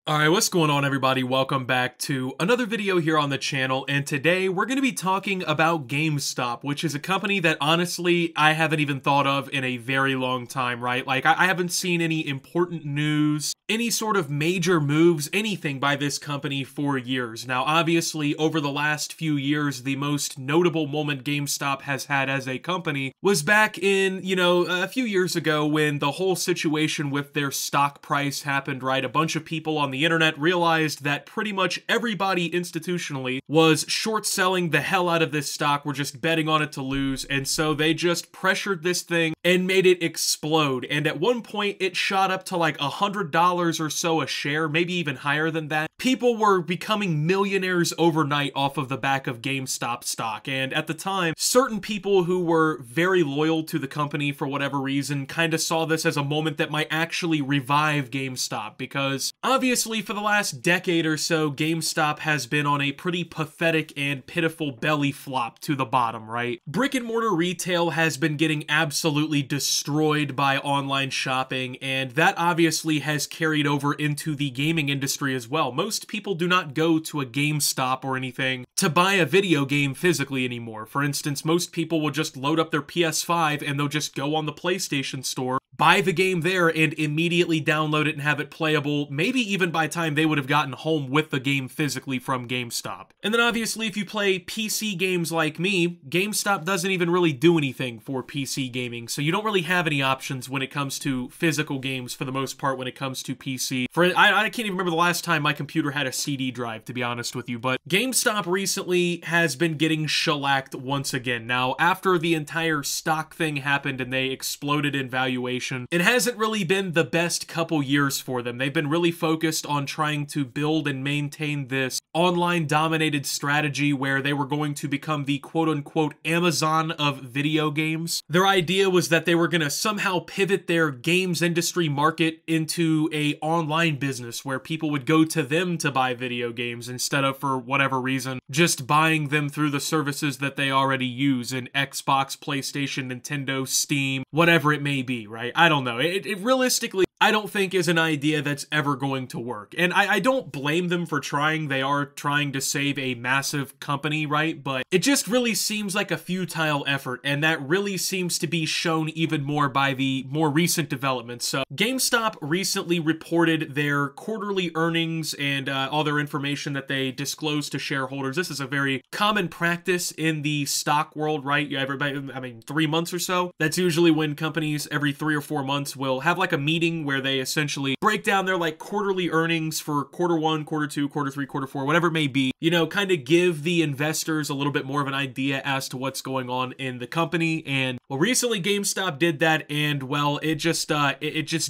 Alright, what's going on everybody? Welcome back to another video here on the channel, and today we're going to be talking about GameStop, which is a company that honestly I haven't even thought of in a very long time, right? Like, I haven't seen any important news, any sort of major moves, anything by this company for years. Now, obviously, over the last few years, the most notable moment GameStop has had as a company was back in, a few years ago when the whole situation with their stock price happened, right? A bunch of people on the internet realized that pretty much everybody institutionally was short selling the hell out of this stock, were just betting on it to lose, and so they just pressured this thing and made it explode. And at one point it shot up to like $100 or so a share, maybe even higher than that. People were becoming millionaires overnight off of the back of GameStop stock, and at the time, certain people who were very loyal to the company for whatever reason kind of saw this as a moment that might actually revive GameStop, because obviously for the last decade or so, GameStop has been on a pretty pathetic and pitiful belly flop to the bottom, right? Brick and mortar retail has been getting absolutely destroyed by online shopping, and that obviously has carried over into the gaming industry as well. Most people do not go to a GameStop or anything to buy a video game physically anymore. For instance, most people will just load up their PS5 and they'll just go on the PlayStation Store, buy the game there, and immediately download it and have it playable, maybe even by the time they would have gotten home with the game physically from GameStop. And then obviously if you play PC games like me, GameStop doesn't even really do anything for PC gaming, so you don't really have any options when it comes to physical games for the most part when it comes to PC. I can't even remember the last time my computer had a CD drive, to be honest with you, but GameStop recently has been getting shellacked once again. Now, after the entire stock thing happened and they exploded in valuation, it hasn't really been the best couple years for them. They've been really focused on trying to build and maintain this online-dominated strategy where they were going to become the quote-unquote Amazon of video games. Their idea was that they were going to somehow pivot their games industry market into a online business where people would go to them to buy video games instead of, for whatever reason, just buying them through the services that they already use in Xbox, PlayStation, Nintendo, Steam, whatever it may be, right? I don't know. It realistically, I don't think is an idea that's ever going to work. And I don't blame them for trying. They are trying to save a massive company, right? But it just really seems like a futile effort, and that really seems to be shown even more by the more recent developments. So GameStop recently reported their quarterly earnings and all their information that they disclose to shareholders. This is a very common practice in the stock world, right? Everybody, 3 months or so. That's usually when companies every 3 or 4 months will have like a meeting where they essentially break down their like quarterly earnings for quarter 1, quarter 2, quarter 3, quarter 4, whatever it may be, kind of give the investors a little bit more of an idea as to what's going on in the company. And well, recently GameStop did that, and well, it just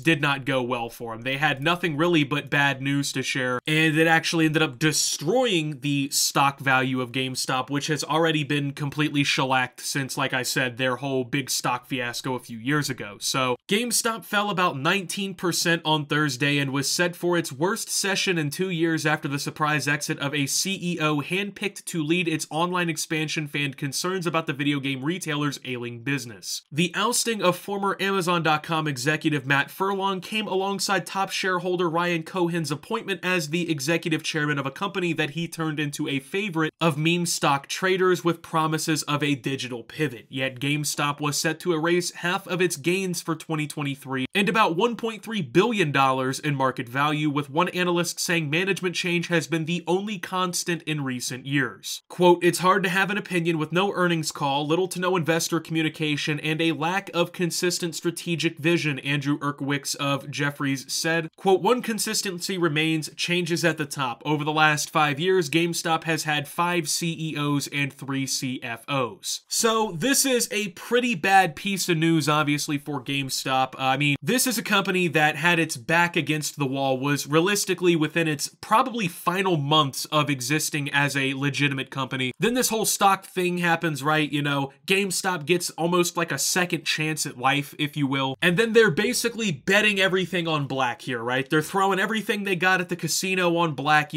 did not go well for them. They had nothing really but bad news to share, and it actually ended up destroying the stock value of GameStop, which has already been completely shellacked since, like I said, their whole big stock fiasco a few years ago. So GameStop fell about 19% on Thursday and was set for its worst session in 2 years after the surprise exit of a CEO handpicked to lead its online expansion fanned concerns about the video game retailer's ailing business. The ousting of former Amazon.com executive Matt Furlong came alongside top shareholder Ryan Cohen's appointment as the executive chairman of a company that he turned into a favorite of meme stock traders with promises of a digital pivot. Yet GameStop was set to erase half of its gains for 2023 and about $1.3 billion in market value, with one analyst saying management change has been the only constant in recent years. Quote, "It's hard to have an opinion with no earnings call, little to no investor communication, and a lack of consistent strategic vision," Andrew Erkowitz of Jefferies said. Quote, "One consistency remains, changes at the top. Over the last 5 years, GameStop has had 5 CEOs and 3 CFOs. So this is a pretty bad piece of news, obviously, for GameStop. This is a company that had its back against the wall, was realistically within its probably final months of existing as a legitimate company. Then this whole stock thing happens, right? GameStop gets almost like a second chance at life, if you will. And then they're basically betting everything on black here, right? They're throwing everything they got at the casino on black,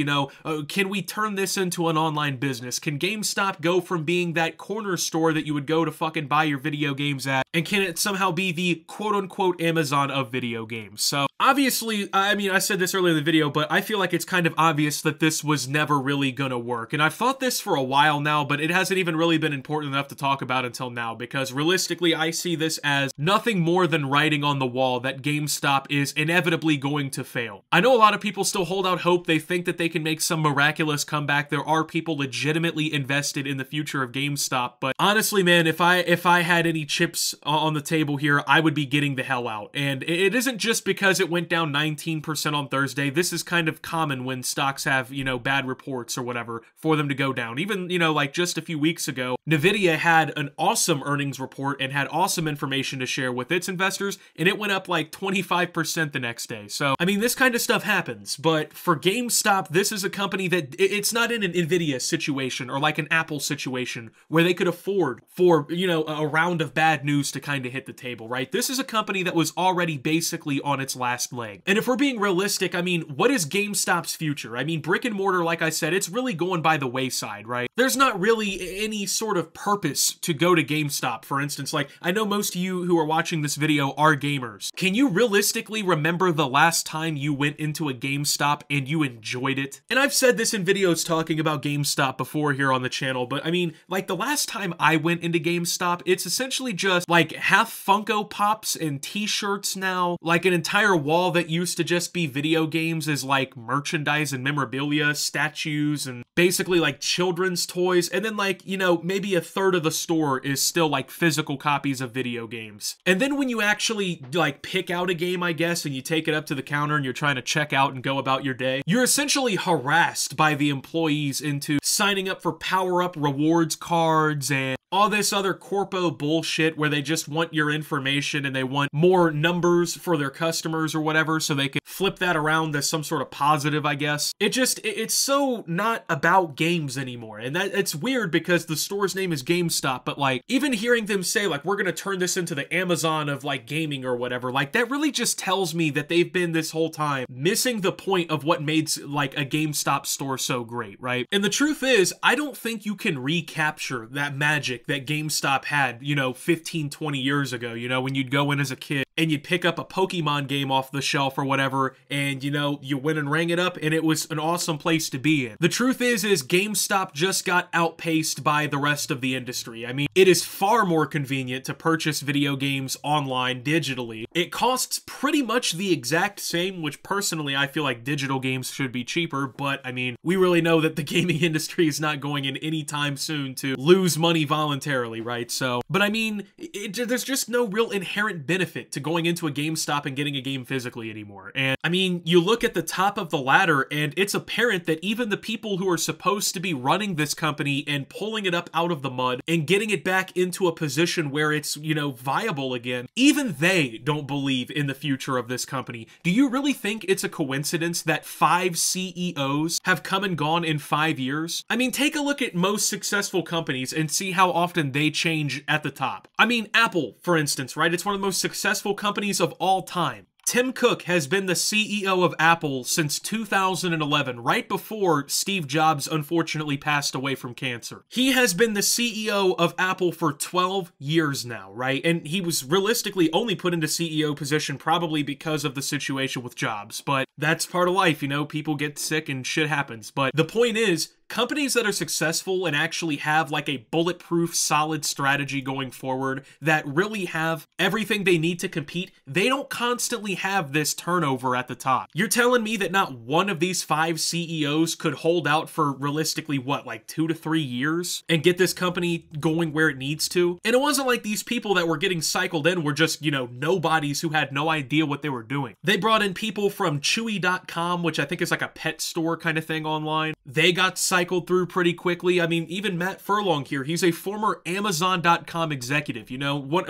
can we turn this into an online business? Can GameStop go from being that corner store that you would go to fucking buy your video games at, and can it somehow be the quote-unquote Amazon of video games? games. So obviously, I mean, I said this earlier in the video, but I feel like it's kind of obvious that this was never really gonna work. And I've thought this for a while now, but it hasn't even really been important enough to talk about until now, because realistically, I see this as nothing more than writing on the wall that GameStop is inevitably going to fail. I know a lot of people still hold out hope. They think that they can make some miraculous comeback. There are people legitimately invested in the future of GameStop, but honestly, man, if I had any chips on the table here, I would be getting the hell out. And it isn't just because it went down 19% on Thursday. This is kind of common when stocks have, you know, bad reports or whatever for them to go down. Even, you know, like just a few weeks ago, Nvidia had an awesome earnings report and had awesome information to share with its investors, and it went up like 25% the next day. So, I mean, this kind of stuff happens, but for GameStop, this is a company that it's not in an Nvidia situation or like an Apple situation where they could afford for, you know, a round of bad news to kind of hit the table, right? This is a company that was already basically on its last leg. And if we're being realistic, I mean, what is GameStop's future? I mean, brick and mortar, like I said, it's really going by the wayside, right? There's not really any sort of purpose to go to GameStop, for instance. Like, I know most of you who are watching this video are gamers. Can you realistically remember the last time you went into a GameStop and you enjoyed it? And I've said this in videos talking about GameStop before here on the channel, but I mean, like the last time I went into GameStop, it's essentially just like half Funko Pops and t-shirts now. Like an entire wall that used to just be video games is like merchandise and memorabilia, statues, and basically like children's toys. And then like, you know, maybe a third of the store is still like physical copies of video games. And then when you actually like pick out a game, I guess, and you take it up to the counter and you're trying to check out and go about your day, you're essentially harassed by the employees into signing up for power-up rewards cards and all this other corpo bullshit where they just want your information and they want more numbers for their customers or whatever so they can flip that around as some sort of positive, I guess. It's so not about games anymore. And it's weird because the store's name is GameStop, but like even hearing them say like, we're gonna turn this into the Amazon of like gaming or whatever, like that really just tells me that they've been this whole time missing the point of what made like a GameStop store so great, right? And the truth is, I don't think you can recapture that magic that GameStop had, you know, 15, 20 years ago, you know, when you'd go in as a kid and you'd pick up a Pokemon game off the shelf or whatever, and, you know, you went and rang it up, and it was an awesome place to be in. The truth is GameStop just got outpaced by the rest of the industry. I mean, it is far more convenient to purchase video games online digitally. It costs pretty much the exact same, which personally I feel like digital games should be cheaper, but I mean, we really know that the gaming industry is not going in anytime soon to lose money voluntarily, right? So, but I mean, there's just no real inherent benefit to going into a GameStop and getting a game physically anymore. And I mean, you look at the top of the ladder and it's apparent that even the people who are supposed to be running this company and pulling it up out of the mud and getting it back into a position where it's, you know, viable again, even they don't believe in the future of this company. Do you really think it's a coincidence that 5 CEOs have come and gone in 5 years? I mean, take a look at most successful companies and see how often they change at the top. I mean, Apple, for instance, right? It's one of the most successful companies of all time. Tim Cook has been the CEO of Apple since 2011, right before Steve Jobs unfortunately passed away from cancer. He has been the CEO of Apple for 12 years now, right? And he was realistically only put into CEO position probably because of the situation with Jobs, but that's part of life, you know, people get sick and shit happens. But the point is, companies that are successful and actually have like a bulletproof, solid strategy going forward that really have everything they need to compete, they don't constantly have this turnover at the top. You're telling me that not one of these 5 CEOs could hold out for realistically, what, like 2 to 3 years and get this company going where it needs to? And it wasn't like these people that were getting cycled in were just, you know, nobodies who had no idea what they were doing. They brought in people from Chewy.com, which I think is like a pet store kind of thing online. They got cycled through pretty quickly. I mean, even Matt Furlong here, he's a former Amazon.com executive, you know, one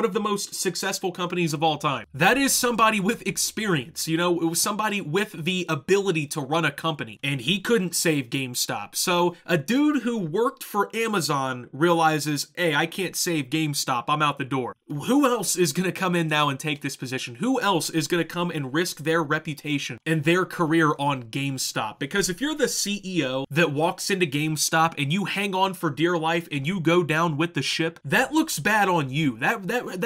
of the most successful companies of all time. That is somebody with experience, you know, it was somebody with the ability to run a company, and he couldn't save GameStop. So a dude who worked for Amazon realizes, hey, I can't save GameStop, I'm out the door. Who else is going to come in now and take this position? Who else is going to come and risk their reputation and their career on GameStop? Because if you're the CEO CEO that walks into GameStop and you hang on for dear life and you go down with the ship, that looks bad on you. That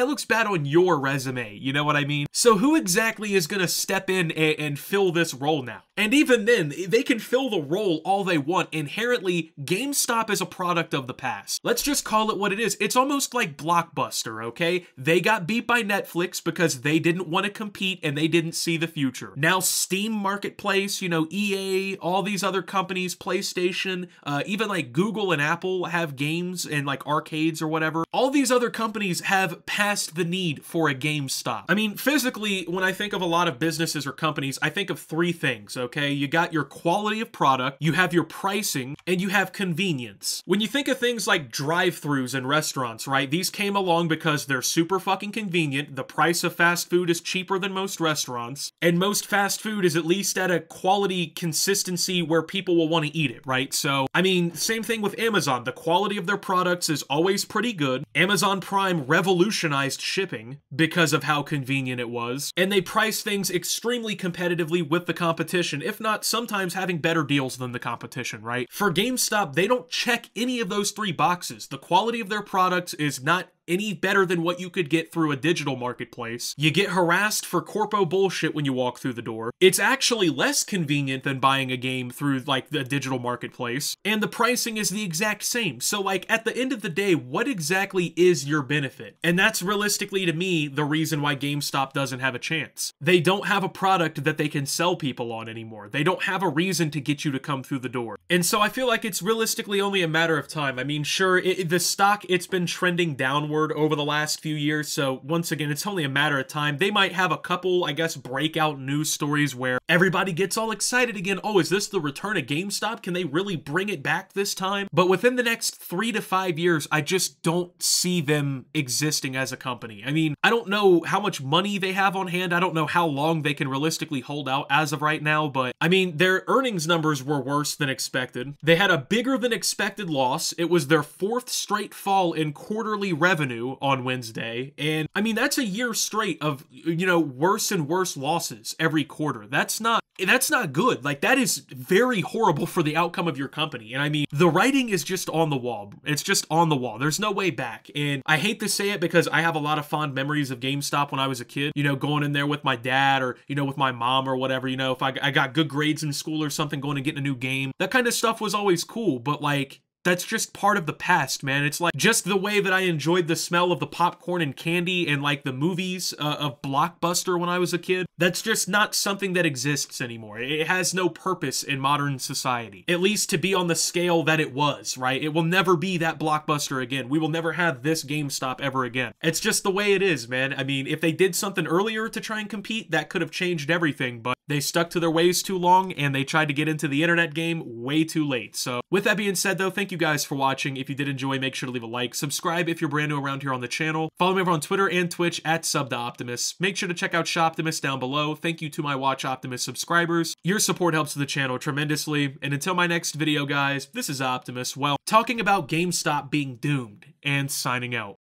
looks bad on your resume, you know what I mean? So who exactly is gonna step in and fill this role now? And even then, they can fill the role all they want. Inherently, GameStop is a product of the past. Let's just call it what it is. It's almost like Blockbuster, okay? They got beat by Netflix because they didn't want to compete and they didn't see the future. Now Steam Marketplace, you know, EA, all these other companies, PlayStation, even like Google and Apple have games and like arcades or whatever. All these other companies have passed the need for a GameStop. I mean, physically, when I think of a lot of businesses or companies, I think of three things, okay? You got your quality of product, you have your pricing, and you have convenience. When you think of things like drive-thrus in restaurants, right? These came along because they're super fucking convenient. The price of fast food is cheaper than most restaurants, and most fast food is at least at a quality consistency where people will want to eat it, right? So, I mean, same thing with Amazon. The quality of their products is always pretty good. Amazon Prime revolutionized shipping because of how convenient it was, and they price things extremely competitively with the competition, if not sometimes having better deals than the competition, right? For GameStop, they don't check any of those three boxes. The quality of their products is not any better than what you could get through a digital marketplace. You get harassed for corpo bullshit when you walk through the door. It's actually less convenient than buying a game through like the digital marketplace, and the pricing is the exact same. So like at the end of the day, what exactly is your benefit? And that's realistically to me the reason why GameStop doesn't have a chance. They don't have a product that they can sell people on anymore. They don't have a reason to get you to come through the door. And so I feel like it's realistically only a matter of time. I mean, sure, the stock, it's been trending downward over the last few years, so once again, it's only a matter of time. They might have a couple, I guess, breakout news stories where everybody gets all excited again. Oh, is this the return of GameStop? Can they really bring it back this time? But within the next 3 to 5 years, I just don't see them existing as a company. I mean, I don't know how much money they have on hand. I don't know how long they can realistically hold out as of right now, but I mean, their earnings numbers were worse than expected. They had a bigger than expected loss. It was their 4th straight fall in quarterly revenue on Wednesday, and I mean, that's a year straight of, you know, worse and worse losses every quarter. That's not good. Like, that is very horrible for the outcome of your company. And I mean, the writing is just on the wall. It's just on the wall. There's no way back. And I hate to say it because I have a lot of fond memories of GameStop when I was a kid, you know, going in there with my dad or, you know, with my mom or whatever, you know, if I got good grades in school or something, going and getting a new game. That kind of stuff was always cool, but like, that's just part of the past, man. It's like just the way that I enjoyed the smell of the popcorn and candy and like the movies of Blockbuster when I was a kid. That's just not something that exists anymore. It has no purpose in modern society, at least to be on the scale that it was, right? It will never be that Blockbuster again. We will never have this GameStop ever again. It's just the way it is, man. I mean, if they did something earlier to try and compete, that could have changed everything, but they stuck to their ways too long and they tried to get into the internet game way too late. So with that being said though, thank you guys for watching. If you did enjoy, make sure to leave a like, subscribe if you're brand new around here on the channel, follow me over on Twitter and Twitch at @SubToOptimus. Make sure to check out Shoptimus down below. Thank you to my Watch Optimus subscribers. Your support helps the channel tremendously. And until my next video, guys, this is Optimus, well, talking about GameStop being doomed and signing out.